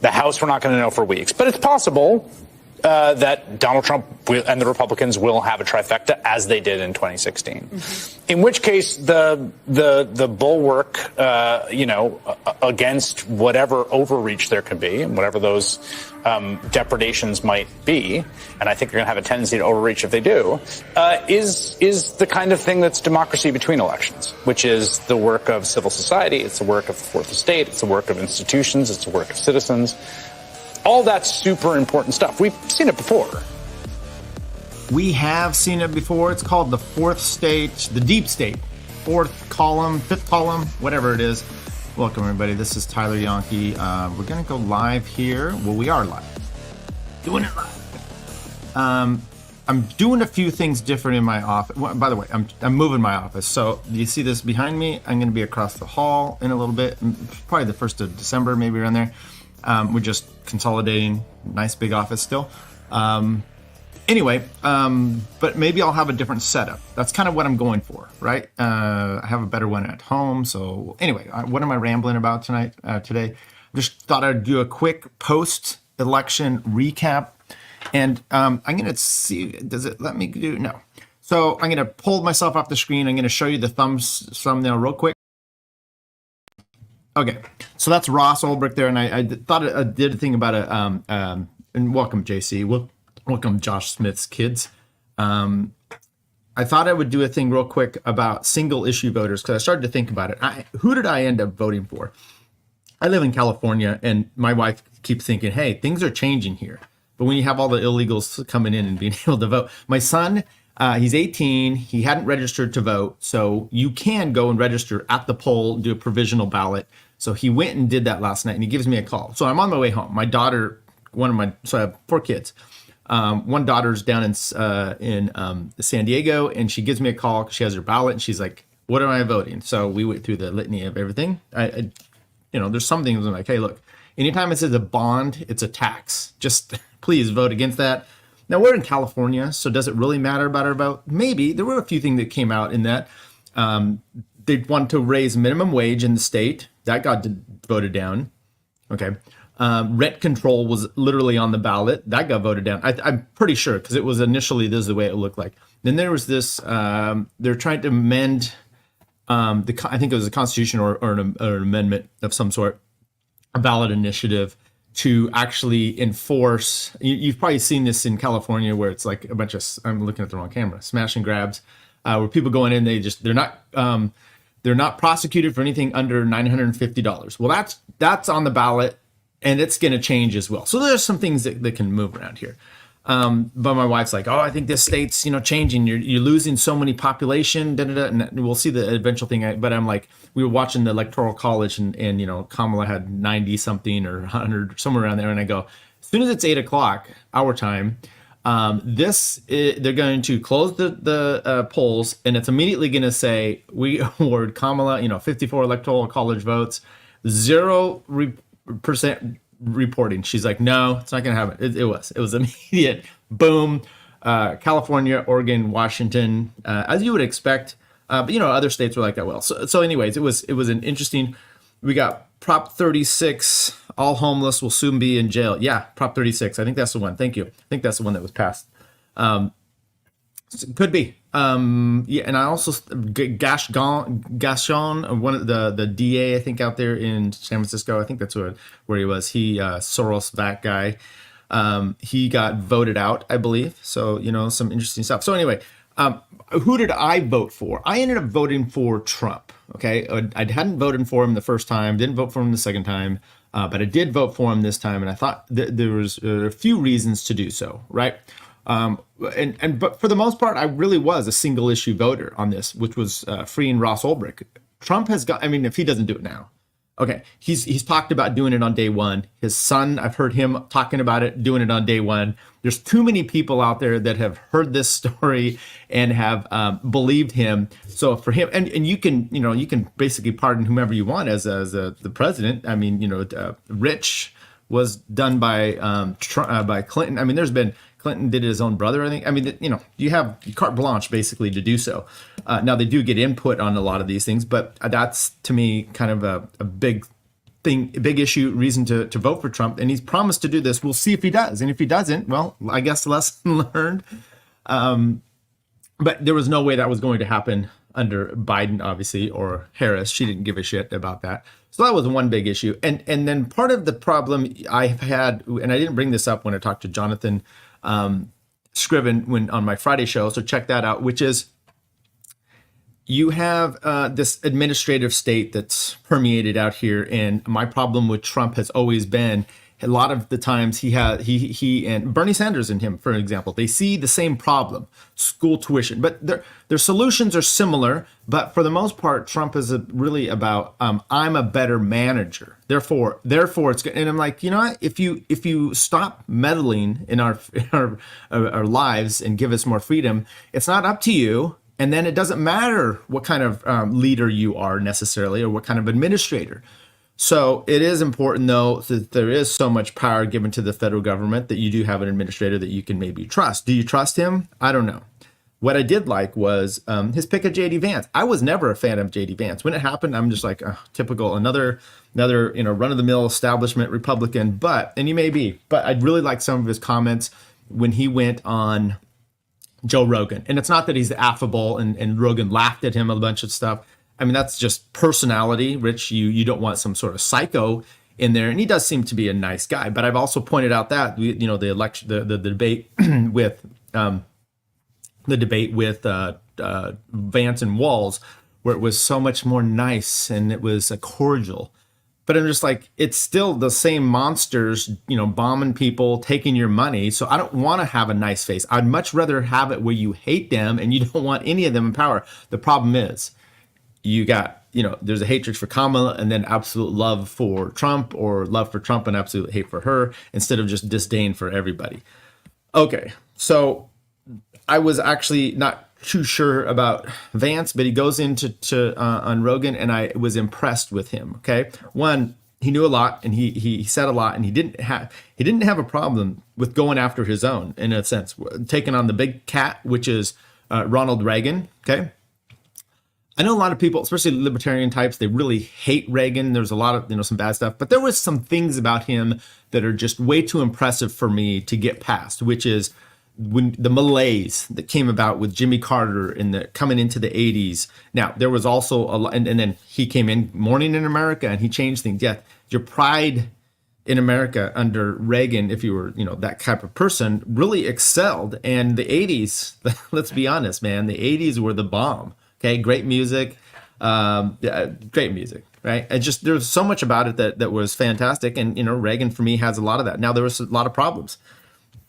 The House, we're not going to know for weeks. But it's possible that Donald Trump and the Republicans will have a trifecta, as they did in 2016. Mm-hmm. In which case, the bulwark, against whatever overreach there could be, and whatever those depredations might be, and I think they're going to have a tendency to overreach if they do, is the kind of thing that's democracy between elections, which is the work of civil society, it's the work of the fourth estate, it's the work of institutions, it's the work of citizens. All that's super important stuff. We've seen it before. We have seen it before. It's called the fourth state, the deep state, fourth column, fifth column, whatever it is. Welcome, everybody. This is Tyler Yonke. We're going to go live here. Well, we are live. Doing it live. I'm doing a few things different in my office. Well, by the way, I'm moving my office. So you see this behind me? I'm going to be across the hall in a little bit. Probably the 1st of December, maybe around there. We're just consolidating. Nice big office still. Anyway, but maybe I'll have a different setup. That's kind of what I'm going for, right? I have a better one at home. So anyway, what am I rambling about today? Just thought I'd do a quick post-election recap. And I'm going to see, does it let me do? No. So I'm going to pull myself off the screen. I'm going to show you the thumbnail real quick. Okay, so that's Ross Ulbricht there, and I thought I did a thing about it. And welcome, JC. Welcome, Josh Smith's kids. I thought I would do a thing real quick about single issue voters because I started to think about it. Who did I end up voting for? I live in California, and my wife keeps thinking, "Hey, things are changing here." But when you have all the illegals coming in and being able to vote, my son. He's 18. He hadn't registered to vote, so you can go and register at the poll, do a provisional ballot. So he went and did that last night, and he gives me a call. So I'm on my way home. My daughter, so I have 4 kids. One daughter's down in San Diego, and she gives me a call because she has her ballot, and she's like, "What am I voting?" So we went through the litany of everything. There's some things I'm like, "Hey, look, anytime it says a bond, it's a tax. Just please vote against that." Now, we're in California, so does it really matter about our vote? Maybe. There were a few things that came out in that. They want to raise minimum wage in the state. That got voted down. Okay. Rent control was literally on the ballot. That got voted down. I'm pretty sure because it was initially, this is the way it looked like. Then there was this, they're trying to amend, I think it was a constitution or an amendment of some sort, a ballot initiative to actually enforce. You've probably seen this in California where it's like a bunch of, I'm looking at the wrong camera, smash and grabs, where people go in, they're not prosecuted for anything under $950. Well, that's on the ballot, and it's going to change as well. So there's some things that can move around here. But my wife's like, "Oh, I think this state's changing. You're losing so many population. And we'll see the eventual thing." But I'm like, we were watching the Electoral College, and Kamala had 90 something or 100 somewhere around there, and I go, as soon as it's 8:00 our time, they're going to close the polls, and it's immediately going to say we award Kamala 54 Electoral College votes, 0% reporting. She's like, "No, it's not going to happen." It was immediate. Boom. California, Oregon, Washington, as you would expect. But other states were like that. Well, so anyways, it was an interesting. We got Prop 36. All homeless will soon be in jail. Yeah, Prop 36. I think that's the one. Thank you. I think that's the one that was passed. Could be. Yeah, and I also Gascon, one of the DA, I think, out there in San Francisco. I think that's where he was. He Soros back guy. He got voted out, I believe. So some interesting stuff. So anyway, who did I vote for? I ended up voting for Trump. Okay, I hadn't voted for him the first time. Didn't vote for him the second time. But I did vote for him this time, and I thought there was a few reasons to do so. Right. But for the most part, I really was a single issue voter on this, which was freeing Ross Ulbricht. Trump has got, if he doesn't do it now, okay, he's talked about doing it on day one. His son, I've heard him talking about it, doing it on day one. There's too many people out there that have heard this story and have believed him. So for him, and you can basically pardon whomever you want as the president. Rich was done by Clinton. There's been. Clinton did it his own brother, I think. You have carte blanche basically to do so. Now they do get input on a lot of these things, but that's to me kind of a big big issue, reason to vote for Trump. And he's promised to do this. We'll see if he does. And if he doesn't, well, I guess lesson learned. But there was no way that was going to happen under Biden, obviously, or Harris. She didn't give a shit about that. So that was one big issue. And then part of the problem I've had, and I didn't bring this up when I talked to Jonathan Scriven on my Friday show, so check that out, which is you have this administrative state that's permeated out here. And my problem with Trump has always been a lot of the times he and Bernie Sanders and him, for example, they see the same problem, school tuition, but their solutions are similar. But for the most part, Trump is really about I'm a better manager. Therefore, it's good. And I'm like, you know what? If you stop meddling in our lives and give us more freedom, it's not up to you. And then it doesn't matter what kind of leader you are necessarily, or what kind of administrator. So it is important, though, that there is so much power given to the federal government that you do have an administrator that you can maybe trust. Do you trust him? I don't know. What I did like was his pick of J.D. Vance. I was never a fan of J.D. Vance. When it happened, I'm just like, typical, another run-of-the-mill establishment Republican. And he may be. But I really like some of his comments when he went on Joe Rogan. And it's not that he's affable and Rogan laughed at him a bunch of stuff. I mean, that's just personality, Rich. You don't want some sort of psycho in there, and he does seem to be a nice guy. But I've also pointed out that the debate with Vance and Walz, where it was so much more nice and it was cordial. But I'm just like, it's still the same monsters, bombing people, taking your money. So I don't want to have a nice face. I'd much rather have it where you hate them and you don't want any of them in power. The problem is, you got, there's a hatred for Kamala and then absolute love for Trump, or love for Trump and absolute hate for her, instead of just disdain for everybody. Okay, so I was actually not too sure about Vance, but he goes into on Rogan, and I was impressed with him. Okay, one, he knew a lot, and he said a lot, and he didn't have a problem with going after his own, in a sense, taking on the big cat, which is Ronald Reagan. Okay. I know a lot of people, especially libertarian types, they really hate Reagan. There's a lot of, some bad stuff, but there was some things about him that are just way too impressive for me to get past, which is when the malaise that came about with Jimmy Carter coming into the 80s. Now, there was also a lot, and then he came in, Morning in America, and he changed things. Yeah, your pride in America under Reagan, if you were, that type of person, really excelled. And the 80s, let's be honest, man, the 80s were the bomb. Okay, great music, great music, right? And just there's so much about it that was fantastic, and Reagan for me has a lot of that. Now there was a lot of problems,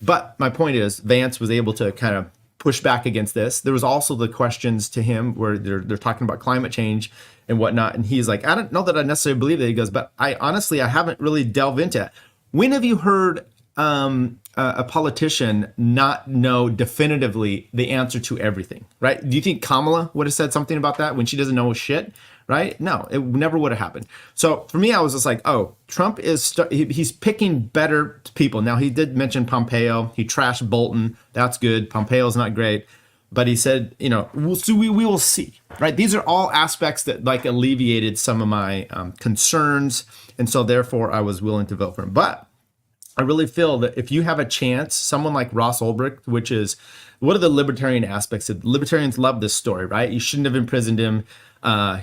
but my point is Vance was able to kind of push back against this. There was also the questions to him where they're talking about climate change and whatnot, and he's like, I don't know that I necessarily believe that. He goes, but I haven't really delved into it. When have you heard a politician not know definitively the answer to everything, right? Do you think Kamala would have said something about that when she doesn't know shit, right? No, it never would have happened. So for me, I was just like, oh, Trump he's picking better people. Now, he did mention Pompeo. He trashed Bolton. That's good. Pompeo's not great. But he said, we will see, right? These are all aspects that alleviated some of my concerns. And so therefore, I was willing to vote for him. But I really feel that if you have a chance, someone like Ross Ulbricht, which is, what are the libertarian aspects? Libertarians love this story, right? You shouldn't have imprisoned him.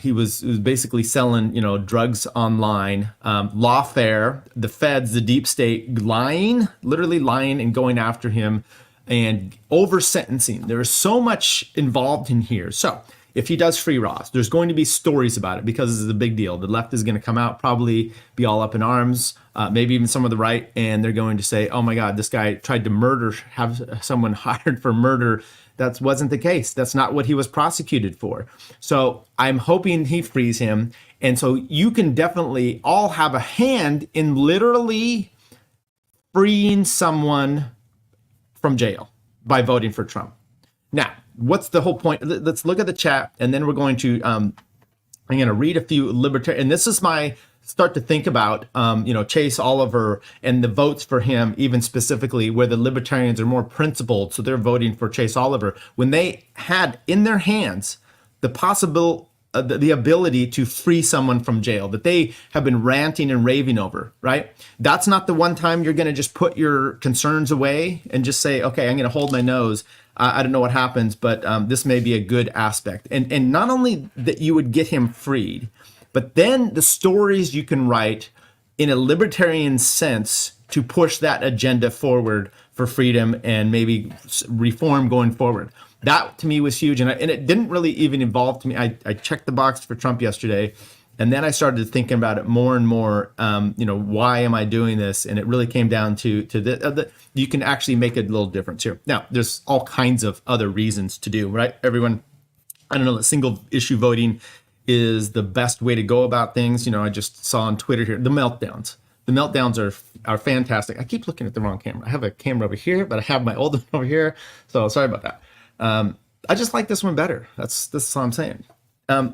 He was basically selling, drugs online, lawfare, the feds, the deep state literally lying and going after him and over sentencing. There is so much involved in here. So if he does Freeross, there's going to be stories about it because this is a big deal. The left is going to come out, probably be all up in arms, maybe even some of the right, and they're going to say, oh my God, this guy tried to murder, have someone hired for murder. That wasn't the case. That's not what he was prosecuted for. So I'm hoping he frees him. And so you can definitely all have a hand in literally freeing someone from jail by voting for Trump. Now, what's the whole point? Let's look at the chat, and then we're going to, I'm going to read a few libertarian, and this is my start to think about, Chase Oliver and the votes for him, even specifically where the libertarians are more principled. So they're voting for Chase Oliver when they had in their hands the possible the ability to free someone from jail that they have been ranting and raving over, right? That's not the one time you're going to just put your concerns away and just say, okay, I'm going to hold my nose. I don't know what happens, but this may be a good aspect. And not only that you would get him freed, but then the stories you can write in a libertarian sense to push that agenda forward for freedom and maybe reform going forward. That to me was huge. And it didn't really even evolve to me. I checked the box for Trump yesterday, and then I started thinking about it more and more. Why am I doing this? And it really came down to you can actually make a little difference here. Now, there's all kinds of other reasons to do, right? Everyone, I don't know, that single issue voting is the best way to go about things. I just saw on Twitter here, the meltdowns. The meltdowns are fantastic. I keep looking at the wrong camera. I have a camera over here, but I have my old one over here. So sorry about that. I just like this one better. That's all I'm saying. I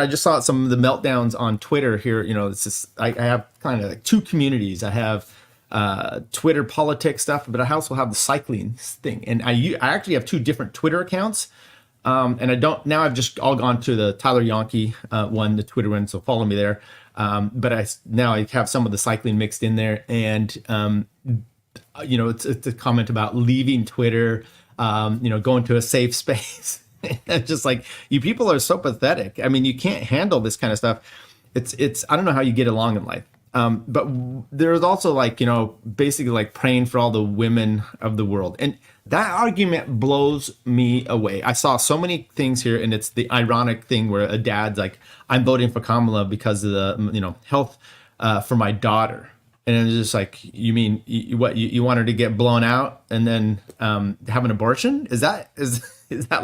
just saw some of the meltdowns on Twitter here. It's just, I have kind of like two communities. I have Twitter politics stuff, but I also have the cycling thing. And I actually have two different Twitter accounts. And I've just all gone to the Tyler Yonke one, the Twitter one, so follow me there. But I have some of the cycling mixed in there, and it's a comment about leaving Twitter, going to a safe space. It's just like, you people are so pathetic. I mean, you can't handle this kind of stuff. It's I don't know how you get along in life. But there's also basically like praying for all the women of the world. And that argument blows me away. I saw so many things here, and it's the ironic thing where a dad's like, I'm voting for Kamala because of the, health for my daughter. And it's just like, you mean, you want her to get blown out and then have an abortion? Is that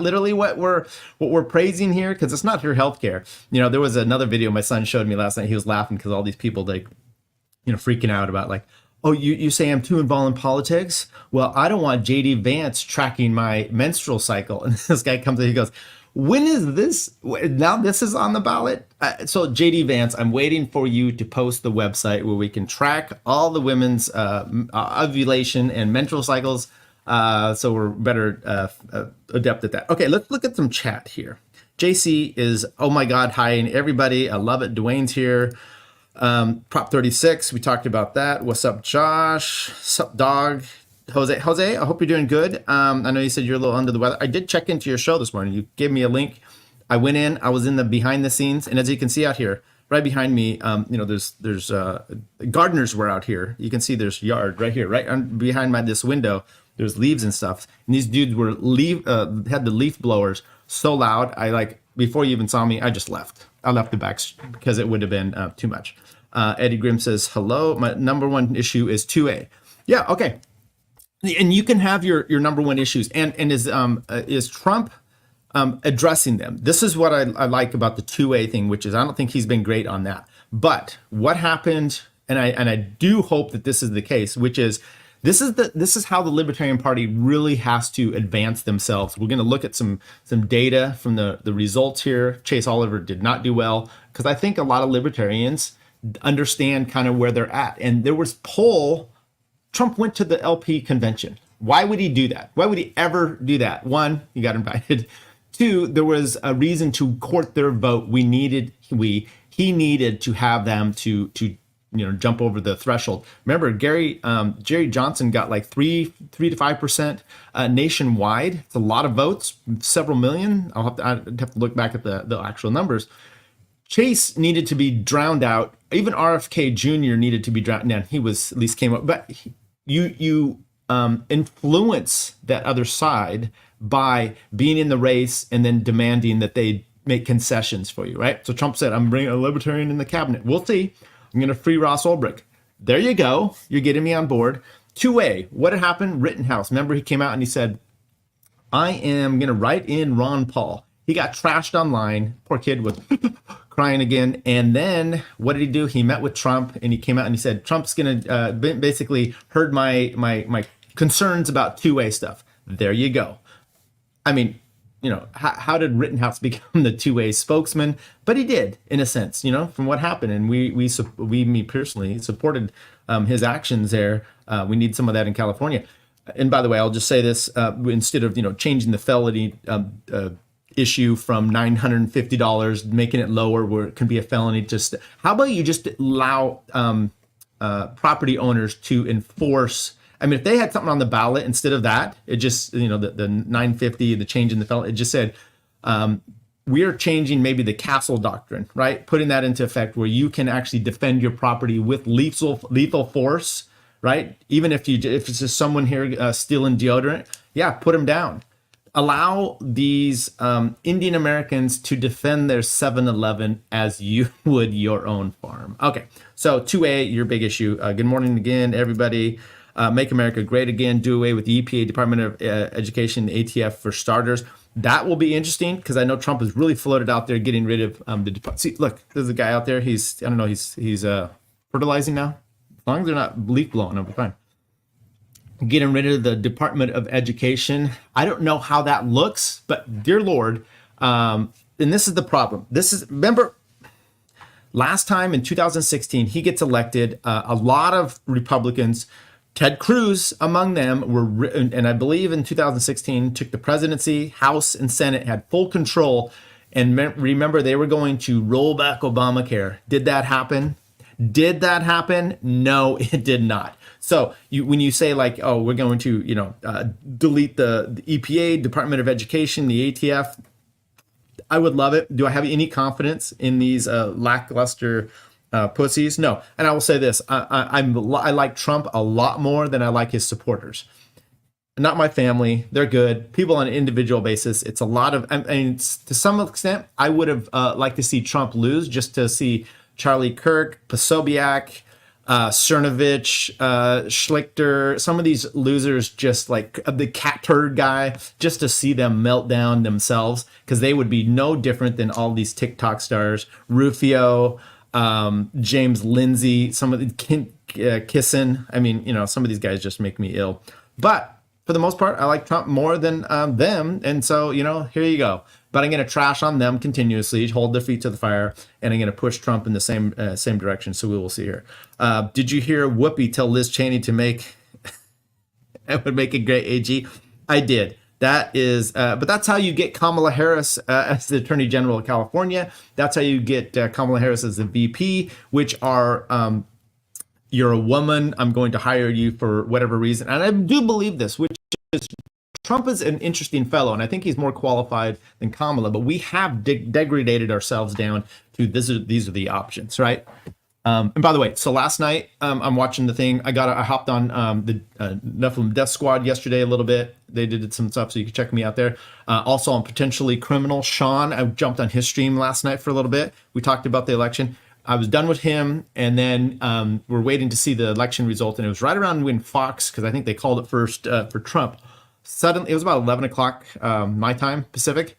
literally what we're praising here? Because it's not her health care. There was another video my son showed me last night. He was laughing because all these people freaking out about like, oh, you say I'm too involved in politics? Well, I don't want JD Vance tracking my menstrual cycle. And this guy comes in, he goes, when is this? Now this is on the ballot? So JD Vance, I'm waiting for you to post the website where we can track all the women's ovulation and menstrual cycles. So we're better adept at that. Okay, let's look at some chat here. JC is, oh my God, hi, and everybody. I love it. Dwayne's here. Prop 36, we talked about that. What's up, Josh? Sup, dog? Jose, I hope you're doing good. I know you said you're a little under the weather. I did check into your show this morning. You gave me a link. I went in. I was in the behind the scenes, and as you can see out here, right behind me, there's gardeners were out here. You can see there's yard right here, right behind this window. There's leaves and stuff, and these dudes were had the leaf blowers so loud. Before you even saw me, I just left. I left the back because it would have been too much. Eddie Grimm says, hello. My number one issue is 2A. Yeah, okay. And you can have your number one issues. And is Trump addressing them? This is what I like about the 2A thing, which is I don't think he's been great on that. But what happened, and I do hope that this is the case, which is this is how the Libertarian Party really has to advance themselves. We're going to look at some data from the results here. Chase Oliver did not do well because I think a lot of libertarians understand kind of where they're at. And there was Trump went to the LP convention. Why would he do that? Why would he ever do that? One, he got invited. Two, there was a reason to court their vote. He needed to have them to jump over the threshold. Remember, Jerry Johnson got like 3 to 5% nationwide. It's a lot of votes, several million. I'd have to look back at the actual numbers. Chase needed to be drowned out. Even RFK Jr. needed to be drowned. Now he was at least came up, but you influence that other side by being in the race and then demanding that they make concessions for you, right? So Trump said, I'm bringing a libertarian in the cabinet. We'll see. I'm going to free Ross Ulbricht. There you go. You're getting me on board. 2A, what had happened? Rittenhouse. Remember, he came out and he said, I am going to write in Ron Paul. He got trashed online. Poor kid was crying again. And then what did he do? He met with Trump and he came out and he said, Trump's going to basically heard my concerns about 2A stuff. There you go. I mean, how did Rittenhouse become the 2A spokesman? But he did, in a sense, from what happened. And me personally, supported his actions there. We need some of that in California. And by the way, I'll just say this, instead of, changing the felony issue from $950, making it lower where it can be a felony. Just how about you just allow property owners to enforce? I mean, if they had something on the ballot instead of that, it just, the 950, the change in the felony, it just said, we are changing maybe the castle doctrine, right? Putting that into effect where you can actually defend your property with lethal force, right? Even if it's just someone here stealing deodorant, yeah, put them down. Allow these Indian Americans to defend their 7-Eleven as you would your own farm. Okay, so 2A, your big issue. Good morning again, everybody. Make America Great Again. Do away with the EPA, Department of Education, ATF for starters. That will be interesting because I know Trump has really floated out there getting rid of the department. See, look, there's a guy out there. He's fertilizing now. As long as they're not leaf blowing, I'll be fine. Getting rid of the Department of Education. I don't know how that looks, but dear Lord, and this is the problem. Remember, last time in 2016, he gets elected. A lot of Republicans, Ted Cruz among them, and I believe in 2016 took the presidency, House and Senate, had full control. And remember, they were going to roll back Obamacare. Did that happen? No, it did not. So when you say like, oh, we're going to, delete the EPA, Department of Education, the ATF, I would love it. Do I have any confidence in these lackluster pussies? No. And I will say this, I like Trump a lot more than I like his supporters. Not my family. They're good. People on an individual basis. It's a lot of, I mean, to some extent, I would have liked to see Trump lose just to see Charlie Kirk, Posobiec, Cernovich, Schlichter, some of these losers, just like the cat turd guy, just to see them melt down themselves, because they would be no different than all these TikTok stars, Rufio, James Lindsay, some of the Kissen. I mean, some of these guys just make me ill. But for the most part, I like Trump more than them. And so, here you go. But I'm going to trash on them continuously, hold their feet to the fire, and I'm going to push Trump in the same direction. So we will see here. Did you hear Whoopi tell Liz Cheney to make it would make a great AG? I did. That is, but that's how you get Kamala Harris as the Attorney General of California. That's how you get Kamala Harris as the VP, which are you're a woman, I'm going to hire you for whatever reason. And I do believe this, which is Trump is an interesting fellow, and I think he's more qualified than Kamala, but we have degraded ourselves down to these are the options, right? And by the way, so last night I'm watching the thing. I hopped on the Nephilim Death Squad yesterday a little bit. They did some stuff, so you can check me out there. Also on Potentially Criminal, Sean, I jumped on his stream last night for a little bit. We talked about the election. I was done with him, and then we're waiting to see the election result, and it was right around when Fox, because I think they called it first for Trump. Suddenly, it was about 11 o'clock my time, Pacific.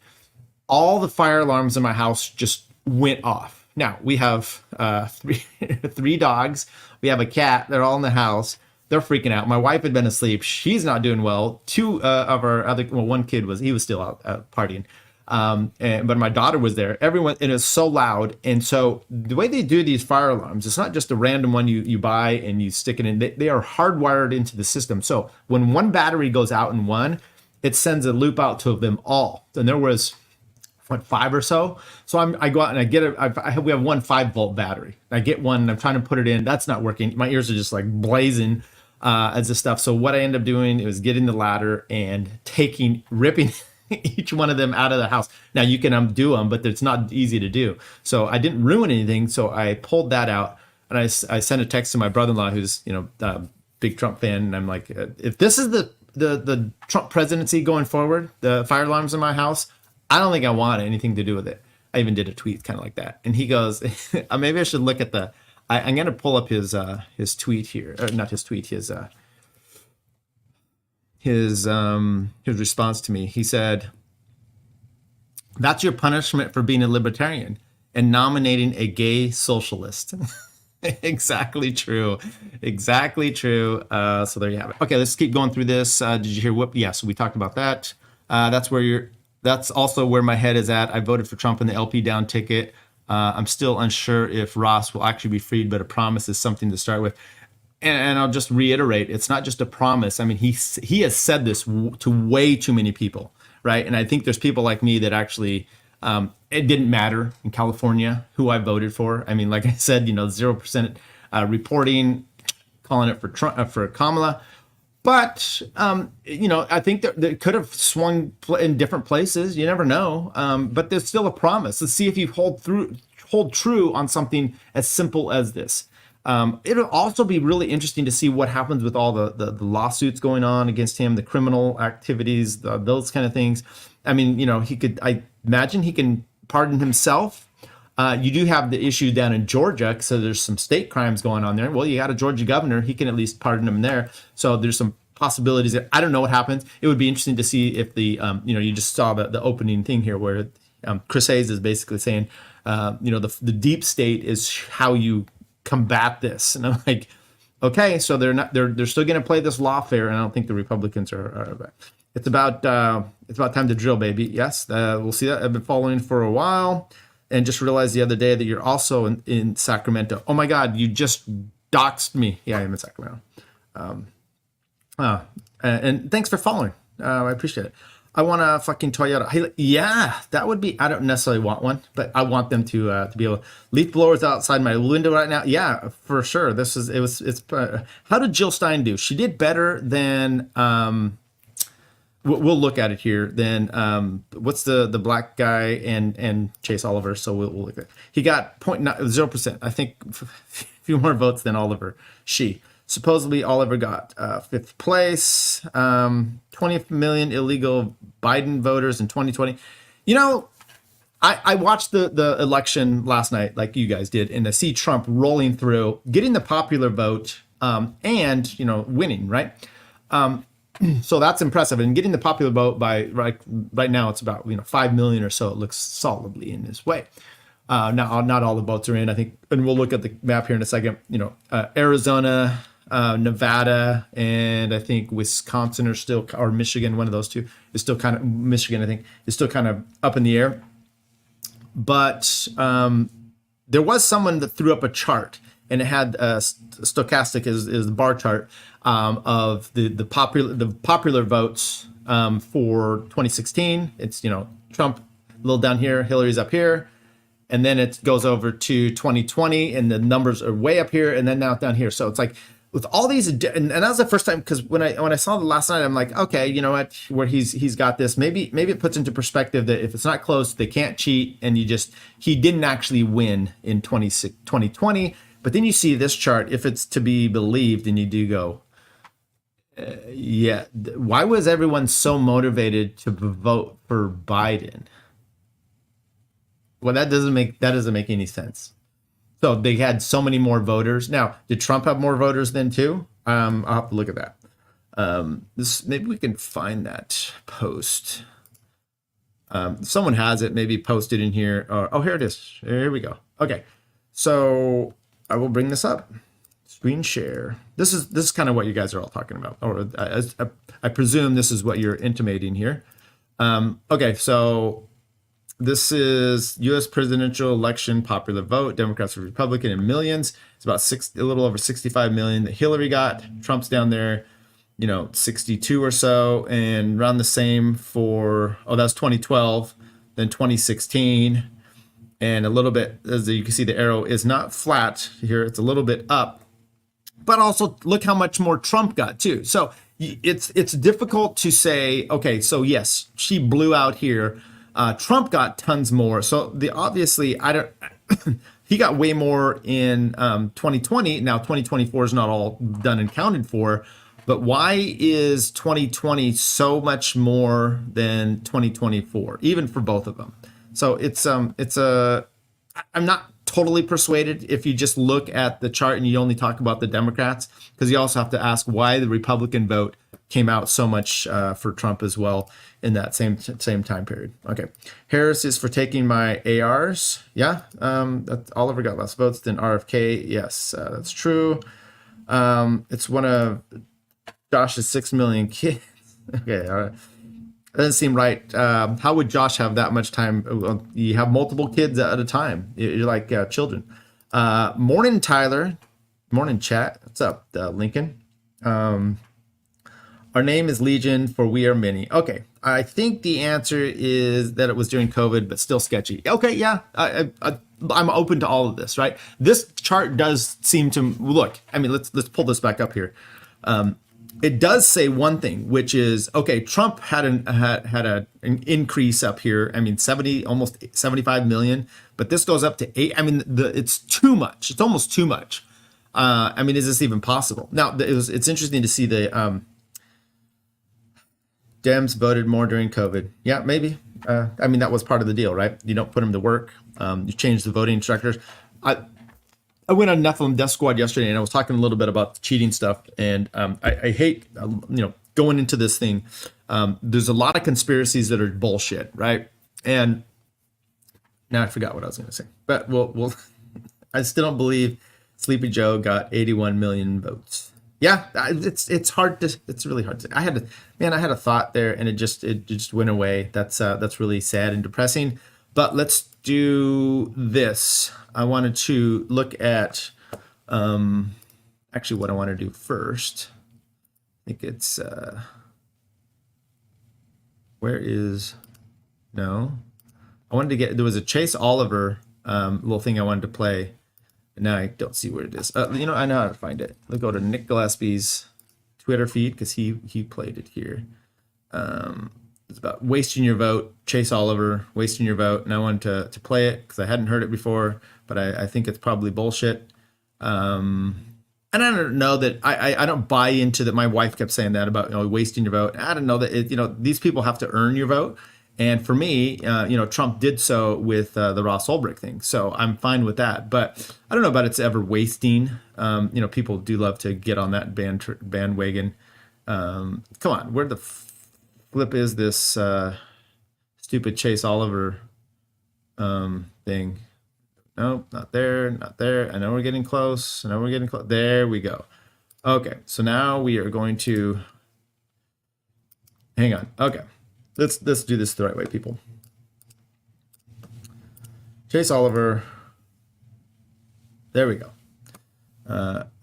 All the fire alarms in my house just went off. Now, we have three dogs. We have a cat. They're all in the house. They're freaking out. My wife had been asleep. She's not doing well. Two of our one kid was still out partying. But my daughter was there. Everyone, and it's so loud. And so the way they do these fire alarms, it's not just a random one you buy and you stick it in. They are hardwired into the system. So when one battery goes out in one, it sends a loop out to them all. And there was 5 or so. So I go out and I get we have one 5-volt battery. I get one and I'm trying to put it in. That's not working. My ears are just like blazing as this stuff. So what I end up doing is getting the ladder and ripping each one of them out of the house. Now you can undo them, but it's not easy to do. So I didn't ruin anything. So I pulled that out and I sent a text to my brother-in-law, who's a big Trump fan, and I'm like, if this is the Trump presidency going forward, the fire alarms in my house, I don't think I want anything to do with it. I even did a tweet kind of like that, and he goes, maybe I should look at I'm going to pull up his tweet here, or not his tweet, his response to me. He said, "That's your punishment for being a libertarian and nominating a gay socialist." Exactly true. So there you have it. Okay, let's keep going through this. Did you hear what? Yeah, so we talked about that. That's also where my head is at. I voted for Trump in the LP down ticket. I'm still unsure if Ross will actually be freed, but a promise is something to start with. And I'll just reiterate, it's not just a promise. I mean, he has said this to way too many people, right? And I think there's people like me that actually, it didn't matter in California who I voted for. I mean, like I said, 0% reporting, calling it for Trump, for Kamala. But, I think that could have swung in different places. You never know. But there's still a promise. Let's see if you hold true on something as simple as this. It'll also be really interesting to see what happens with all the lawsuits going on against him, the criminal activities, those kind of things. I mean, I imagine he can pardon himself. You do have the issue down in Georgia, so there's some state crimes going on there. Well, you got a Georgia governor; he can at least pardon him there. So there's some possibilities that I don't know what happens. It would be interesting to see if the, you just saw the opening thing here where Chris Hayes is basically saying, the deep state is how you combat this, and I'm like, okay, so they're still going to play this lawfare, and I don't think the Republicans are. It's about time to drill, baby. Yes, we'll see that. I've been following for a while. And just realized the other day that you're also in Sacramento. Oh my God, you just doxed me. Yeah, I'm in Sacramento. And thanks for following. I appreciate it. I want a fucking Toyota. Yeah, that would be. I don't necessarily want one, but I want them to be able to. Leaf blowers outside my window right now. Yeah, for sure. It's. How did Jill Stein do? She did better than. We'll look at it here. Then what's the black guy and Chase Oliver? So we'll look at it. He got 0%. I think a few more votes than Oliver. Supposedly Oliver got 5th place. 20 million illegal Biden voters in 2020. I watched the election last night, like you guys did, and I see Trump rolling through, getting the popular vote, and winning, right? So that's impressive, and getting the popular vote by right now it's about 5 million or so. It looks solidly in this way. Now not all the votes are in, I think, and we'll look at the map here in a second. Arizona, Nevada, and I think Wisconsin or Michigan, one of those two is still kind of Michigan. I think is still kind of up in the air. But there was someone that threw up a chart, and it had stochastic is the bar chart. Of the popular votes for 2016. It's Trump a little down here, Hillary's up here, and then it goes over to 2020, and the numbers are way up here, and then now down here. So it's like with all these, and that was the first time, because when I saw the last night, I'm like, okay, you know what, where he's got this. Maybe it puts into perspective that if it's not close, they can't cheat, and he didn't actually win in 2020. But then you see this chart, if it's to be believed, and you do go. Yeah. Why was everyone so motivated to vote for Biden? Well, that doesn't make any sense. So they had so many more voters. Now, did Trump have more voters then too? I'll have to look at that. Maybe we can find that post. If someone has it, maybe post it in here. Oh, here it is. Here we go. Okay. So I will bring this up. Screen share. This is kind of what you guys are all talking about, or I presume this is what you're intimating here. Okay, so this is U.S. presidential election popular vote, Democrats or Republican in millions. It's about a little over 65 million that Hillary got. Trump's down there, 62 or so, and around the same for that's 2012, then 2016, and a little bit, as you can see, the arrow is not flat here; it's a little bit up. But also look how much more Trump got too. So it's difficult to say, okay, so yes, she blew out here. Trump got tons more. So obviously he got way more in 2020. Now 2024 is not all done and counted for, but why is 2020 so much more than 2024, even for both of them? So I'm not totally persuaded if you just look at the chart and you only talk about the Democrats, because you also have to ask why the Republican vote came out so much for Trump as well in that same time period. Okay, Harris is for taking my ARs. Yeah, Oliver got less votes than RFK. Yes, that's true. It's one of Josh's 6 million kids. Okay, all right. That doesn't seem right. How would Josh have that much time? You have multiple kids at a time. You're like children. Morning, Tyler. Morning, chat. What's up, Lincoln? Are Our name is Legion, for we are many. Okay, I think the answer is that it was during COVID, but still sketchy. Okay, yeah, I'm open to all of this, right? This chart does seem to look. I mean, let's pull this back up here. It does say one thing, which is okay. Trump had an increase up here. I mean, almost 75 million, but this goes up to 8. I mean, it's too much. It's almost too much. I mean, is this even possible? Now, it's interesting to see the Dems voted more during COVID. Yeah, maybe. I mean, that was part of the deal, right? You don't put them to work. You change the voting instructors. I went on Nephilim Death Squad yesterday, and I was talking a little bit about the cheating stuff. And I hate, going into this thing. There's a lot of conspiracies that are bullshit, right? And now I forgot what I was going to say. But we'll I still don't believe Sleepy Joe got 81 million votes. Yeah, it's hard to. It's really hard to. I had a thought there, and it just went away. That's really sad and depressing. But let's do this. I wanted to look at actually what I want to do first. I think it's where is no. I wanted to get there was a Chase Oliver little thing I wanted to play. Now I don't see where it is. I know how to find it. Let's go to Nick Gillespie's Twitter feed because he played it here. It's about wasting your vote. Chase Oliver, wasting your vote. And I wanted to play it because I hadn't heard it before, but I think it's probably bullshit. And I don't know that I don't buy into that. My wife kept saying that about wasting your vote. I don't know that these people have to earn your vote. And for me, Trump did so with the Ross Ulbricht thing. So I'm fine with that. But I don't know about it's ever wasting. People do love to get on that bandwagon. Come on, where the flip is this stupid Chase Oliver thing? No, not there, not there. I know we're getting close. There we go. Okay, so now we are going to hang on. Okay. Let's do this the right way, people. Chase Oliver. There we go.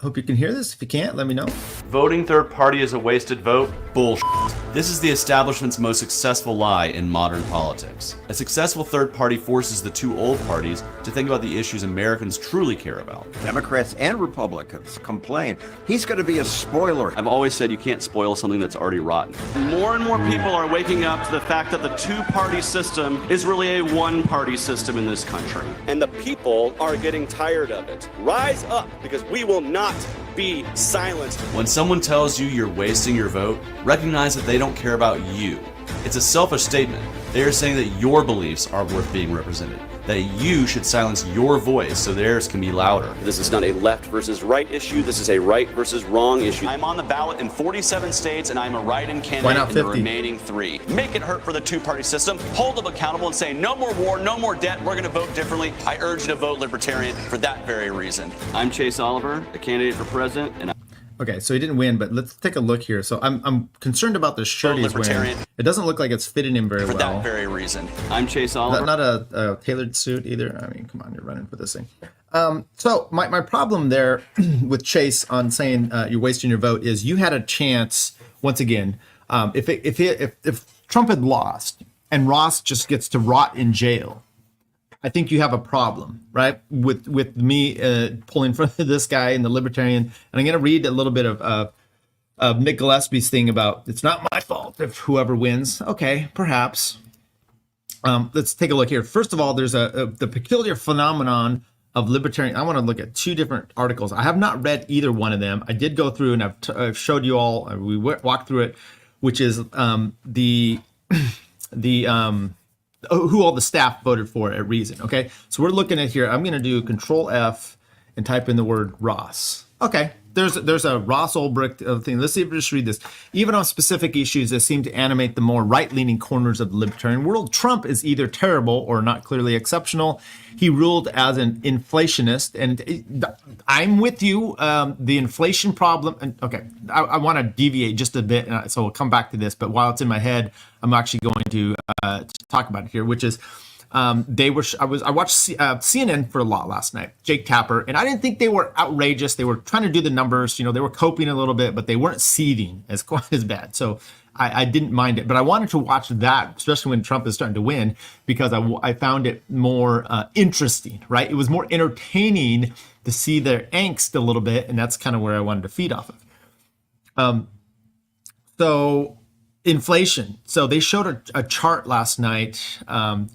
Hope you can hear this. If you can't, let me know. Voting third party is a wasted vote? Bullshit. This is the establishment's most successful lie in modern politics. A successful third party forces the two old parties to think about the issues Americans truly care about. Democrats and Republicans complain he's going to be a spoiler. I've always said you can't spoil something that's already rotten. More and more people are waking up to the fact that the two-party system is really a one-party system in this country. And the people are getting tired of it. Rise up, because we will not be silenced. When someone tells you you're wasting your vote, recognize that they don't care about you. It's a selfish statement. They are saying that your beliefs are worth being represented, that you should silence your voice so theirs can be louder. This is not a left versus right issue. This is a right versus wrong issue. I'm on the ballot in 47 states, and I'm a write-in candidate in the remaining 3. Make it hurt for the two-party system. Hold them accountable and say no more war, no more debt. We're going to vote differently. I urge you to vote Libertarian for that very reason. I'm Chase Oliver, a candidate for president, and okay, so he didn't win, but let's take a look here. So I'm concerned about the shirt he's wearing. It doesn't look like it's fitting him very well. For that very reason. I'm Chase Oliver. Not a tailored suit either. I mean, come on, you're running for this thing. So my problem there with Chase on saying you're wasting your vote is you had a chance once again. If Trump had lost and Ross just gets to rot in jail, I think you have a problem, right? With me pulling for this guy and the Libertarian. And I'm going to read a little bit of Nick Gillespie's thing about it's not my fault if whoever wins. Okay, perhaps. Let's take a look here. First of all, there's the peculiar phenomenon of libertarian. I want to look at 2 different articles. I have not read either one of them. I did go through and I've showed you all. We walked through it, which is who all the staff voted for at Reason. Okay, so we're looking at here. I'm going to do Control F and type in the word Ross. Okay, there's a Ross Ulbricht thing. Let's see if we just read this. Even on specific issues that seem to animate the more right-leaning corners of the libertarian world, Trump is either terrible or not clearly exceptional. He ruled as an inflationist, and I'm with you. The inflation problem. And okay, I want to deviate just a bit, so we'll come back to this. But while it's in my head, I'm actually going to talk about it here, which is They were. I watched CNN for a lot last night. Jake Tapper, and I didn't think they were outrageous. They were trying to do the numbers. They were coping a little bit, but they weren't seething as quite as bad. So I didn't mind it, but I wanted to watch that, especially when Trump is starting to win, because I found it more interesting. Right? It was more entertaining to see their angst a little bit, and that's kind of where I wanted to feed off of. So inflation. So they showed a chart last night.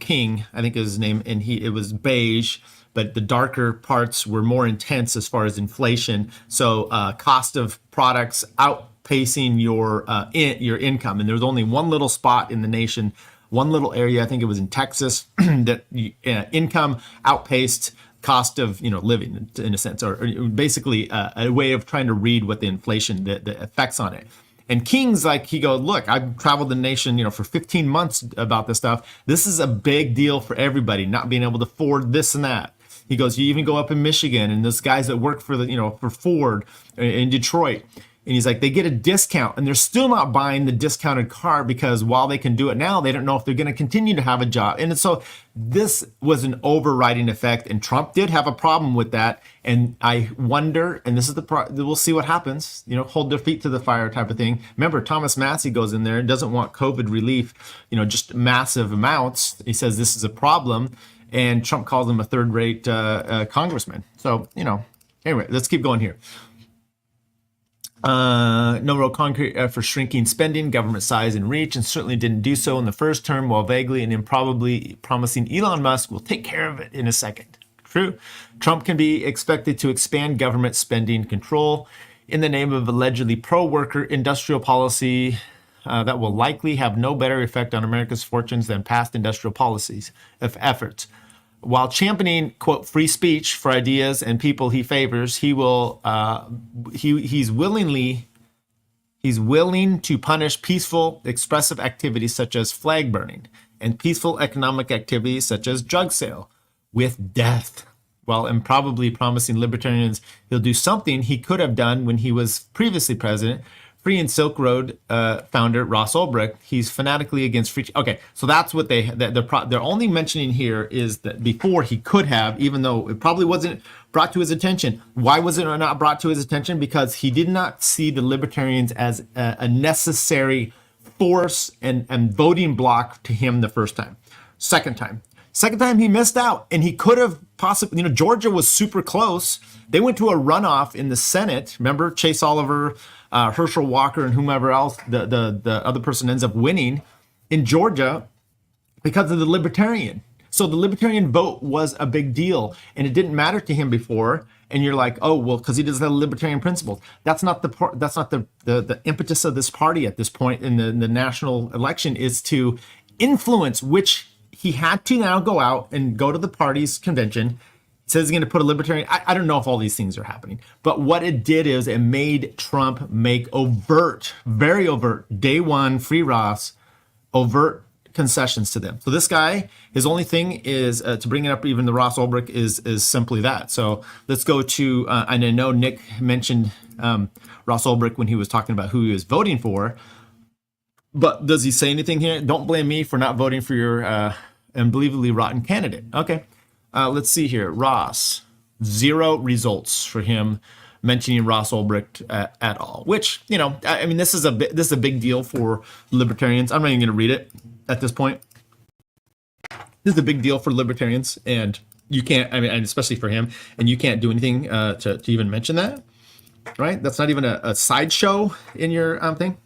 King, I think is his name, and it was beige, but the darker parts were more intense as far as inflation. So cost of products outpacing your income, and there was only one little spot in the nation, one little area. I think it was in Texas that income outpaced cost of living in a sense, or basically a way of trying to read what the inflation, the effects on it. And King's like, he goes, look, I've traveled the nation, for 15 months about this stuff. This is a big deal for everybody, not being able to afford this and that. He goes, you even go up in Michigan, and those guys that work for for Ford in Detroit, and he's like, they get a discount, and they're still not buying the discounted car because while they can do it now, they don't know if they're going to continue to have a job. And so this was an overriding effect, and Trump did have a problem with that. And I wonder, and this is we'll see what happens, hold their feet to the fire type of thing. Remember, Thomas Massie goes in there and doesn't want COVID relief, just massive amounts. He says this is a problem, and Trump calls him a third-rate congressman. So, anyway, let's keep going here. No real concrete for shrinking spending, government size and reach, and certainly didn't do so in the first term, while vaguely and improbably promising Elon Musk will take care of it in a second. True. Trump can be expected to expand government spending control in the name of allegedly pro-worker industrial policy that will likely have no better effect on America's fortunes than past industrial policies efforts. While championing, quote, free speech for ideas and people he favors, he's willing to punish peaceful, expressive activities such as flag burning and peaceful economic activities such as drug sale with death, while improbably promising libertarians he'll do something he could have done when he was previously president. Free and Silk Road founder Ross Ulbricht, he's fanatically against free. Okay, so that's what they're only mentioning here is that before he could have, even though it probably wasn't brought to his attention. Why was it not brought to his attention? Because he did not see the libertarians as a necessary force and voting block to him the first time. Second time he missed out, and he could have possibly, Georgia was super close. They went to a runoff in the Senate. Remember, Chase Oliver, Herschel Walker, and whomever else, the other person ends up winning in Georgia because of the libertarian. So the libertarian vote was a big deal, and it didn't matter to him before. And you're like, oh well, because he doesn't have libertarian principles. That's not the impetus of this party at this point in the national election, is to influence, which he had to now go out and go to the party's convention. Says he's going to put a libertarian. I don't know if all these things are happening, but what it did is it made Trump make overt, very overt, day one, Freeross, overt concessions to them. So this guy, his only thing is to bring it up. Even the Ross Ulbricht is simply that. So let's go to, and I know Nick mentioned Ross Ulbricht when he was talking about who he was voting for, but does he say anything here? Don't blame me for not voting for your unbelievably rotten candidate. Okay. Let's see here. Ross, 0 results for him mentioning Ross Ulbricht at all, which, I mean, this is a big deal for libertarians. I'm not even going to read it at this point. This is a big deal for libertarians, and you can't, and especially for him, and you can't do anything to even mention that, right? That's not even a sideshow in your thing.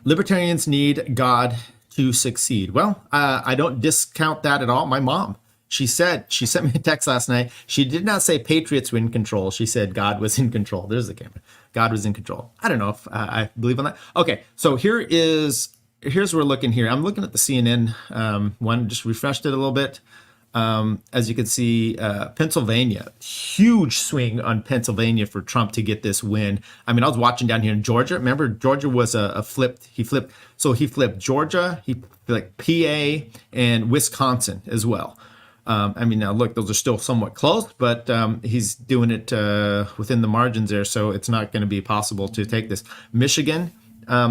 Libertarians need God to succeed. Well, I don't discount that at all. My mom, she sent me a text last night. She did not say patriots were in control. She said God was in control. There's the camera. God was in control. I don't know if I believe on that. Okay, so here's where we're looking here. I'm looking at the CNN one. Just refreshed it a little bit. As you can see, Pennsylvania, huge swing on Pennsylvania for Trump to get this win. I mean, I was watching down here in Georgia. Remember, Georgia was a flipped. He flipped Georgia, he flipped PA, and Wisconsin as well. I mean, now look, those are still somewhat close, but he's doing it within the margins there, so it's not going to be possible to take this. Michigan,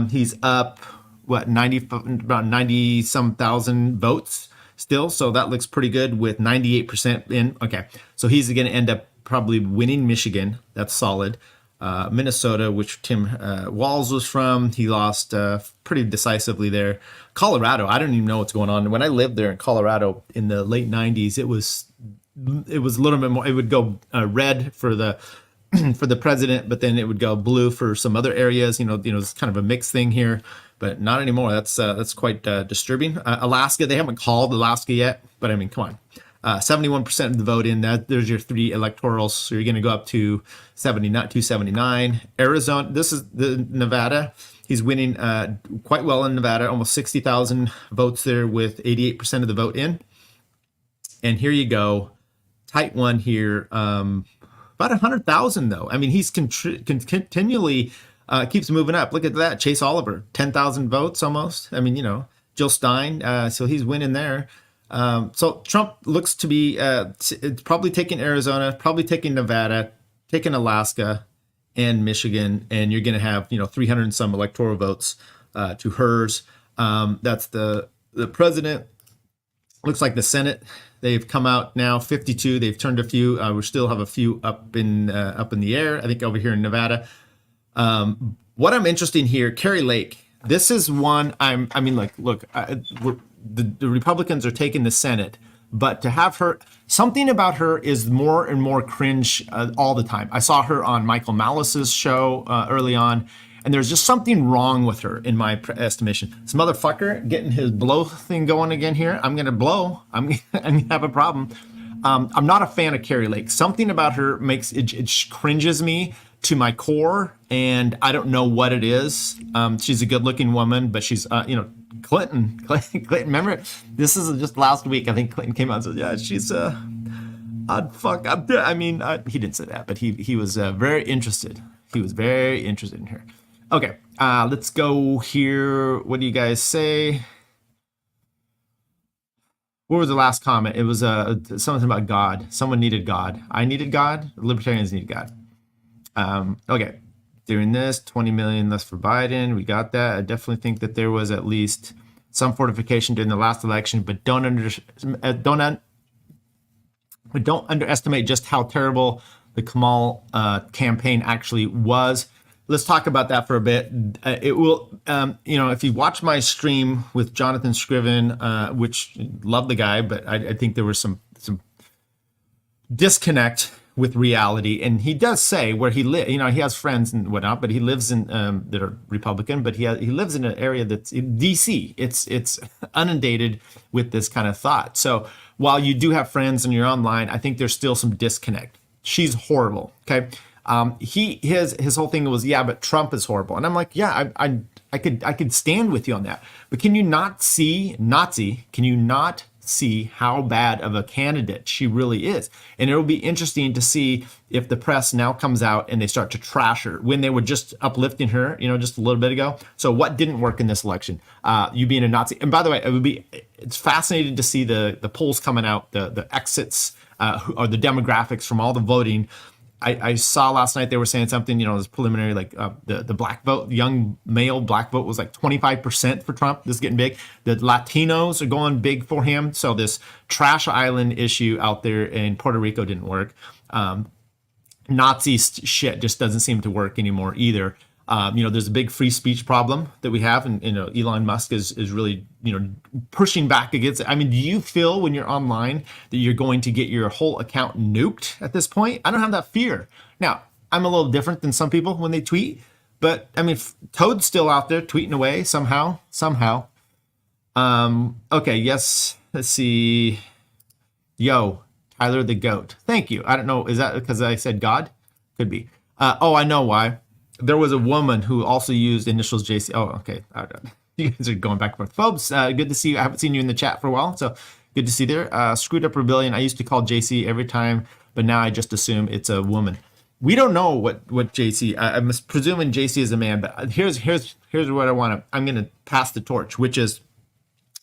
he's up about 90 some thousand votes still. So that looks pretty good with 98% in. Okay, so he's going to end up probably winning Michigan. That's solid. Minnesota, which Tim Walz was from, he lost pretty decisively there. Colorado, I don't even know what's going on. When I lived there in Colorado in the late 90s, it was a little bit more. It would go red for the for the president, but then it would go blue for some other areas. It's kind of a mixed thing here, but not anymore. That's quite disturbing. Alaska, they haven't called Alaska yet, but I mean, come on. 71% of the vote in that. There's your 3 electorals. So you're going to go up to 279. Arizona, this is the Nevada. He's winning quite well in Nevada, almost 60,000 votes there with 88% of the vote in. And here you go. Tight one here. About 100,000 though. I mean, he's continually keeps moving up. Look at that. Chase Oliver, 10,000 votes almost. I mean, Jill Stein. So he's winning there. So Trump looks to be probably taking Arizona, probably taking Nevada, taking Alaska and Michigan, and you're going to have 300 and some electoral votes to hers. That's the president. Looks like the Senate. They've come out now 52. They've turned a few. We still have a few up in the air. I think over here in Nevada. What I'm interested in here, Carrie Lake. This is one the Republicans are taking the Senate, but to have her, something about her is more and more cringe all the time. I saw her on Michael Malice's show early on, and there's just something wrong with her in my estimation. This motherfucker getting his blow thing going again here. I'm going to blow. I'm going to have a problem. I'm not a fan of Carrie Lake. Something about her makes it cringes me to my core, and I don't know what it is. She's a good-looking woman, but she's, Clinton, remember, this is just last week, I think Clinton came out and said, yeah, she's, I'd fuck up. I mean, he didn't say that, but he was very interested. He was very interested in her. Okay, let's go here. What do you guys say? What was the last comment? It was something about God. Someone needed God. I needed God. Libertarians need God. Okay, doing this, 20 million less for Biden. We got that. I definitely think that there was at least some fortification during the last election, but don't underestimate just how terrible the Kamal campaign actually was. Let's talk about that for a bit. It will, if you watch my stream with Jonathan Scriven, which love the guy, but I think there was some disconnect with reality, and he does say where he lives. He has friends and whatnot, but he lives in that are Republican. But he lives in an area that's in DC. It's inundated with this kind of thought. So while you do have friends and you're online, I think there's still some disconnect. She's horrible. Okay, his whole thing was, yeah, but Trump is horrible, and I'm like, yeah, I could stand with you on that. But can you not see Nazi? Can you not see how bad of a candidate she really is? And it'll be interesting to see if the press now comes out and they start to trash her when they were just uplifting her, just a little bit ago. So what didn't work in this election? You being a Nazi. And by the way, it's fascinating to see the polls coming out, the exits or the demographics from all the voting. I saw last night they were saying something, this preliminary, like the black vote, young male black vote was like 25% for Trump. This is getting big. The Latinos are going big for him. So this trash island issue out there in Puerto Rico didn't work. Nazi shit just doesn't seem to work anymore either. There's a big free speech problem that we have, and Elon Musk is really pushing back against it. I mean, do you feel when you're online that you're going to get your whole account nuked at this point? I don't have that fear. Now, I'm a little different than some people when they tweet, but I mean, Toad's still out there tweeting away somehow. Okay, yes. Let's see. Yo, Tyler the Goat. Thank you. I don't know. Is that because I said God? Could be. I know why. There was a woman who also used initials JC. Oh, okay. You guys are going back and forth. Folks, good to see you. I haven't seen you in the chat for a while, so good to see you there. Screwed Up Rebellion. I used to call JC every time, but now I just assume it's a woman. We don't know what JC. I'm presuming JC is a man, but here's what I want to. I'm going to pass the torch, which is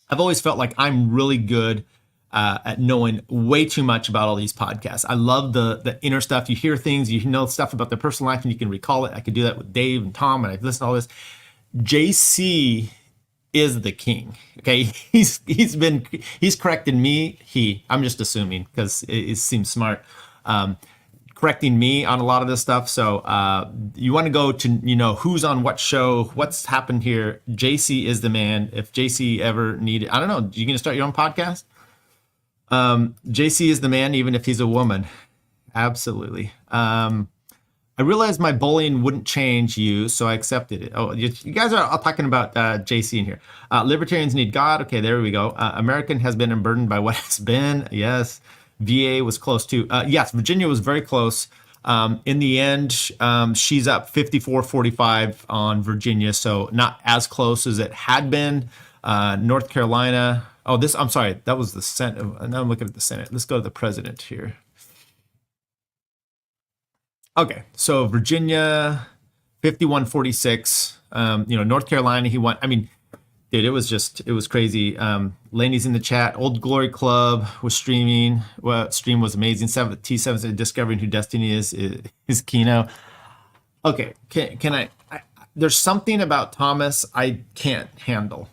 I've always felt like I'm really good at knowing way too much about all these podcasts. I love the inner stuff. You hear things, you know stuff about their personal life, and you can recall it. I could do that with Dave and Tom, and I've listened to all this. JC is the king. Okay, he's corrected me. I'm just assuming because it seems smart. Correcting me on a lot of this stuff. So you want to go to, who's on what show, what's happened here. JC is the man. If JC ever needed, I don't know, you going to start your own podcast? JC is the man, even if he's a woman. Absolutely. I realized my bullying wouldn't change you, so I accepted it. Oh, you guys are all talking about JC in here. Libertarians need God. Okay, there we go. American has been unburdened by what has been. Yes. VA was close too. Yes, Virginia was very close. In the end, she's up 54-45 on Virginia, so not as close as it had been. North Carolina. Oh, I'm sorry. That was the Senate. Now I'm looking at the Senate. Let's go to the president here. Okay, so Virginia, 51-46. North Carolina, he won. I mean, dude, it was crazy. Laney's in the chat. Old Glory Club was streaming. Well, stream was amazing. T7 discovering who Destiny is Kino. Okay, can I there's something about Thomas I can't handle.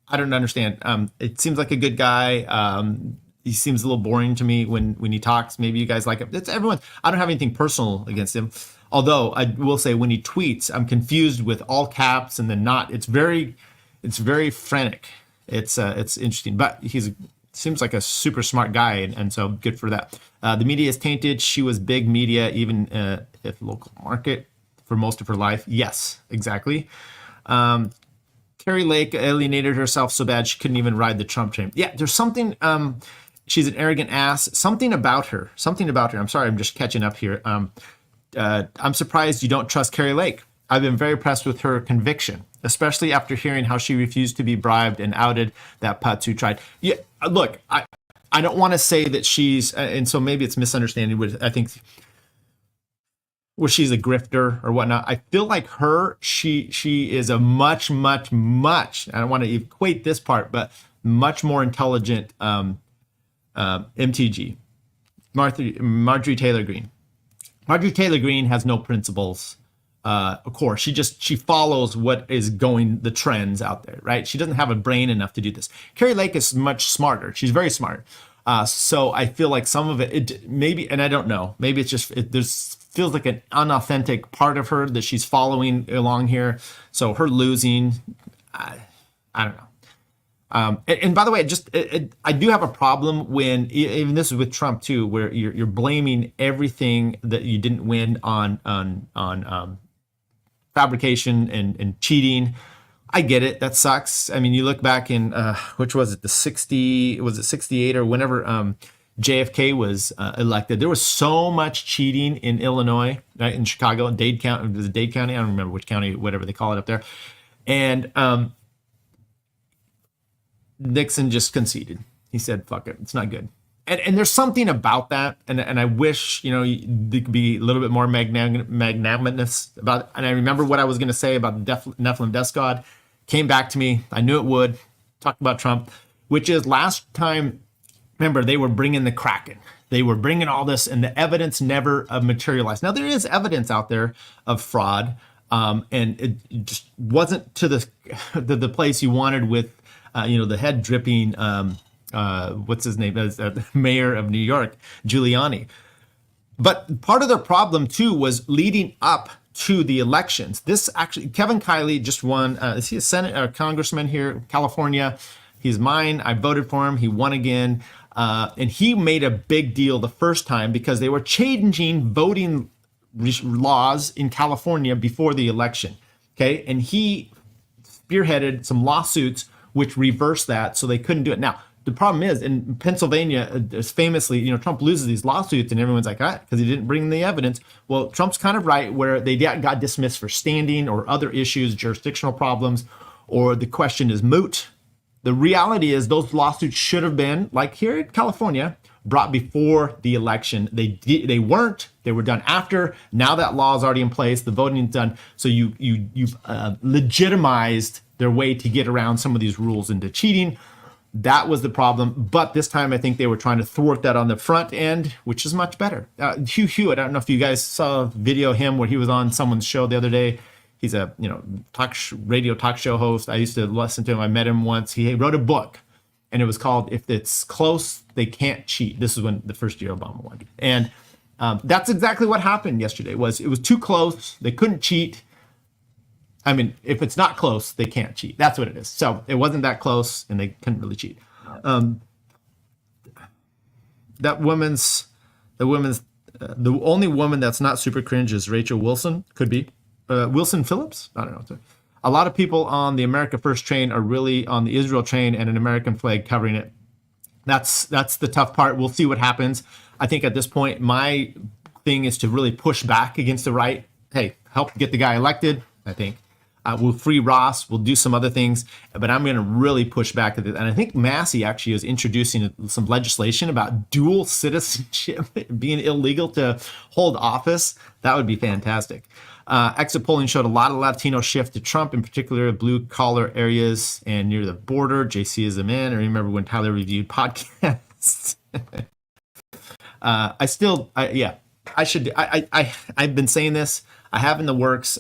I don't understand. It seems like a good guy. He seems a little boring to me when he talks. Maybe you guys like him. It's everyone. I don't have anything personal against him. Although I will say when he tweets, I'm confused with all caps and then not. It's very frantic. It's interesting, but seems like a super smart guy, and so good for that. The media is tainted. She was big media, even if local market for most of her life. Yes, exactly. Carrie Lake alienated herself so bad she couldn't even ride the Trump train. Yeah, there's something. She's an arrogant ass. Something about her. I'm sorry, I'm just catching up here. I'm surprised you don't trust Carrie Lake. I've been very impressed with her conviction, especially after hearing how she refused to be bribed and outed that putz who tried. Yeah, look, I don't want to say that she's, and so maybe it's misunderstanding. I think where she's a grifter or whatnot. I feel like she is a much, I don't want to equate this part, but much more intelligent MTG, Marjorie Taylor Greene. Marjorie Taylor Greene has no principles. Of course, she follows what is going, the trends out there, right? She doesn't have a brain enough to do this. Carrie Lake is much smarter. She's very smart. So I feel like some of it maybe, and I don't know, maybe it's just, there's feels like an unauthentic part of her that she's following along here. So her losing, I don't know. And by the way, I do have a problem when, even this is with Trump too, where you're blaming everything that you didn't win on fabrication and cheating. I get it. That sucks. I mean, you look back in, which was it, the 68 or whenever JFK was elected, there was so much cheating in Illinois, right, in Chicago, in Dade County, was it Dade County? I don't remember which county, whatever they call it up there. And Nixon just conceded. He said, fuck it, it's not good. And there's something about that, and I wish, there could be a little bit more magnanimous about it. And I remember what I was going to say about the Nephilim Death Squad. Came back to me. I knew it would. Talk about Trump, which is last time, remember, they were bringing the Kraken. They were bringing all this, and the evidence never materialized. Now, there is evidence out there of fraud, and it just wasn't to the place you wanted with, the head dripping, what's his name, as mayor of New York, Giuliani. But part of the problem, too, was leading up to the elections. This actually, Kevin Kiley just won. Is he a Senate or congressman here, California? He's mine. I voted for him. He won again. And he made a big deal the first time because they were changing voting laws in California before the election. Okay. And he spearheaded some lawsuits which reversed that, so they couldn't do it. Now, the problem is in Pennsylvania, famously, Trump loses these lawsuits and everyone's like, because he didn't bring the evidence. Well, Trump's kind of right where they got dismissed for standing or other issues, jurisdictional problems, or the question is moot. The reality is those lawsuits should have been, like here in California, brought before the election. They weren't. They were done after. Now that law is already in place. The voting is done. So you've legitimized their way to get around some of these rules into cheating. That was the problem. But this time, I think they were trying to thwart that on the front end, which is much better. Hugh Hewitt, I don't know if you guys saw a video of him where he was on someone's show the other day. He's a radio talk show host. I used to listen to him. I met him once. He wrote a book, and it was called "If It's Close, They Can't Cheat." This is when the first year Obama won, and that's exactly what happened yesterday. It was too close. They couldn't cheat. I mean, if it's not close, they can't cheat. That's what it is. So it wasn't that close, and they couldn't really cheat. The only woman that's not super cringe is Rachel Wilson. Could be Wilson Phillips. I don't know. A lot of people on the America First train are really on the Israel train and an American flag covering it. That's the tough part. We'll see what happens. I think at this point, my thing is to really push back against the right. Hey, help get the guy elected. I think. We'll free Ross. We'll do some other things, but I'm going to really push back at it. And I think Massey actually is introducing some legislation about dual citizenship being illegal to hold office. That would be fantastic. Exit polling showed a lot of Latino shift to Trump, in particular blue collar areas and near the border. JC is a man. I remember when Tyler reviewed podcasts. I've been saying this. I have in the works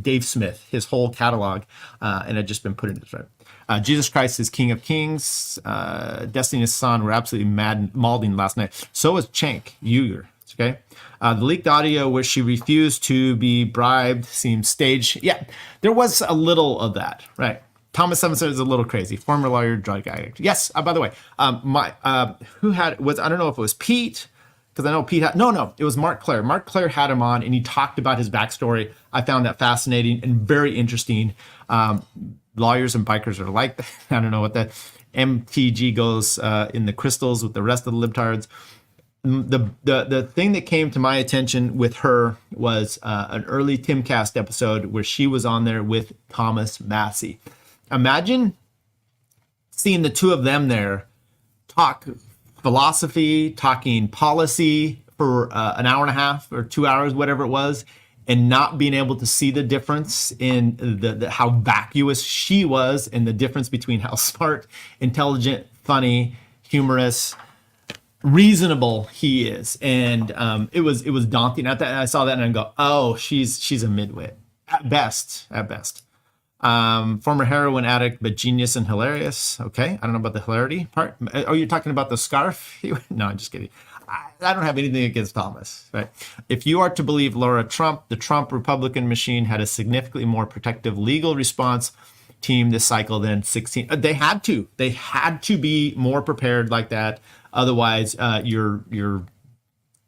Dave Smith, his whole catalog, and I've just been putting it right. Jesus Christ is King of Kings. Destiny and Son were absolutely mauding last night. So was Cenk Uygur. Okay. The leaked audio where she refused to be bribed seems staged. Yeah, there was a little of that, right? Thomas Sevenson is a little crazy. Former lawyer, drug addict. Yes. By the way, I don't know if it was Pete. Because I know Pete it was Mark Claire. Mark Claire had him on, and he talked about his backstory. I found that fascinating and very interesting. Lawyers and bikers are like that. I don't know what that MTG goes in the crystals with the rest of the libtards. The thing that came to my attention with her was an early Timcast episode where she was on there with Thomas Massey. Imagine seeing the two of them there talk philosophy, talking policy for an hour and a half or 2 hours, whatever it was, and not being able to see the difference in the how vacuous she was and the difference between how smart, intelligent, funny, humorous, reasonable he is. And it was daunting. At that, I saw that and I go, oh, she's a midwit at best. Former heroin addict, but genius and hilarious. Okay. I don't know about the hilarity part. Are you talking about the scarf? No, I'm just kidding. I don't have anything against Thomas, right? If you are to believe Laura Trump, the Trump Republican machine had a significantly more protective legal response team this cycle than 16. They had to be more prepared like that. Otherwise, you're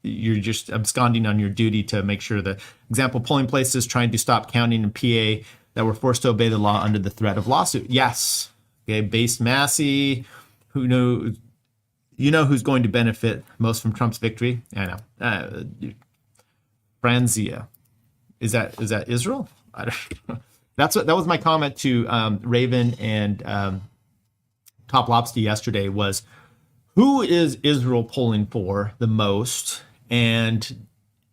just absconding on your duty to make sure that, example, polling places trying to stop counting in PA that were forced to obey the law under the threat of lawsuit. Yes. Okay. Based Massey, who knows, who's going to benefit most from Trump's victory? I know. Franzia. Is that Israel? I don't know. That was my comment to Raven and Top Lobster yesterday was, who is Israel polling for the most? And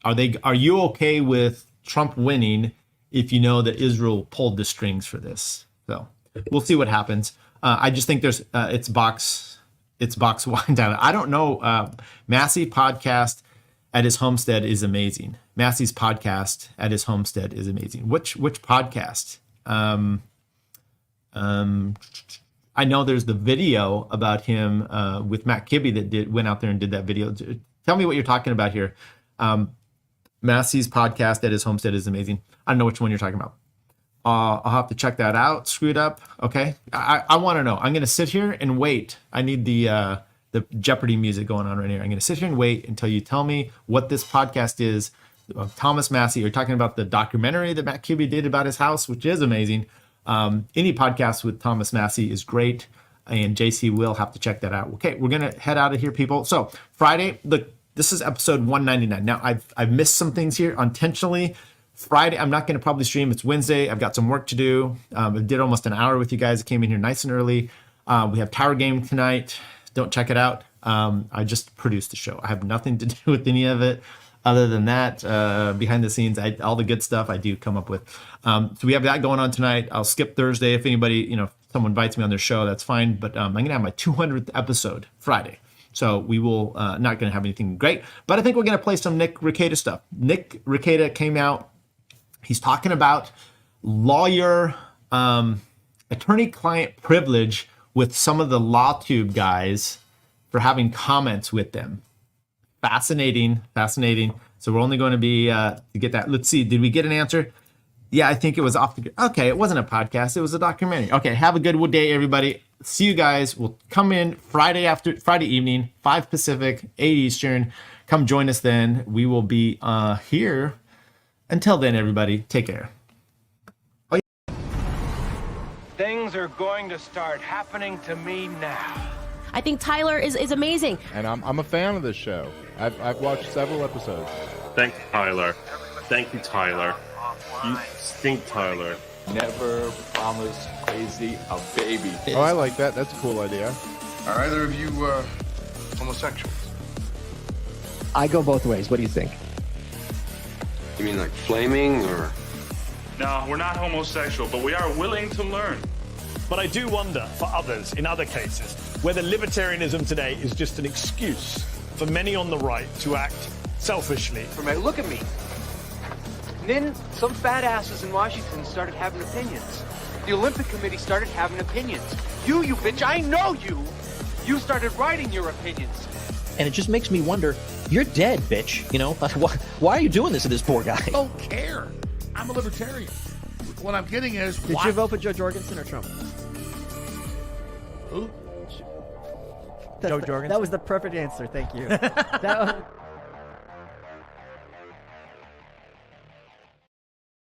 are you okay with Trump winning if you know that Israel pulled the strings for this? So we'll see what happens. I just think there's it's box wind down. I don't know. Massey podcast at his homestead is amazing. Massey's podcast at his homestead is amazing. Which podcast? I know there's the video about him with Matt Kibbe that went out there and did that video. Tell me what you're talking about here. Massey's podcast at his homestead is amazing. I don't know which one you're talking about. I'll have to check that out. Screwed up. Okay. I want to know. I'm going to sit here and wait. I need the Jeopardy music going on right here. I'm going to sit here and wait until you tell me what this podcast is. Thomas Massey, you're talking about the documentary that Matt Kibbe did about his house, which is amazing. Any podcast with Thomas Massey is great. And JC will have to check that out. Okay. We're going to head out of here, people. So Friday, this is episode 199. Now I've missed some things here intentionally. Friday, I'm not going to probably stream. It's Wednesday. I've got some work to do. I did almost an hour with you guys. I came in here nice and early. We have Tower Game tonight. Don't check it out. I just produced the show. I have nothing to do with any of it other than that. Behind the scenes, all the good stuff I do come up with. So we have that going on tonight. I'll skip Thursday. If anybody, someone invites me on their show, that's fine. But I'm going to have my 200th episode Friday. So we will not going to have anything great. But I think we're going to play some Nick Rekieta stuff. Nick Rekieta came out He's talking about lawyer, attorney-client privilege with some of the LawTube guys for having comments with them. Fascinating. So we're only going to be to get that. Let's see. Did we get an answer? Yeah, I think it was off the. Okay, it wasn't a podcast. It was a documentary. Okay, have a good day, everybody. See you guys. We'll come in Friday evening, 5 Pacific, 8 Eastern. Come join us then. We will be here. Until then, everybody, take care. Things are going to start happening to me now. I think Tyler is amazing. And I'm a fan of this show. I've watched several episodes. Thank you, Tyler. Thank you, Tyler. You stink, Tyler. Never promise crazy a baby. Oh, I like that. That's a cool idea. Are either of you homosexuals? I go both ways. What do you think? You mean like flaming or? No, we're not homosexual, but we are willing to learn. But I do wonder, for others, in other cases, whether libertarianism today is just an excuse for many on the right to act selfishly. Look at me. And then some fat asses in Washington started having opinions. The Olympic Committee started having opinions. You bitch, I know you. You started writing your opinions. And it just makes me wonder, you're dead, bitch. You know, why are you doing this to this poor guy? I don't care. I'm a libertarian. What I'm getting is... Did you vote for Joe Jorgensen or Trump? Who? Joe Jorgensen. That was the perfect answer. Thank you.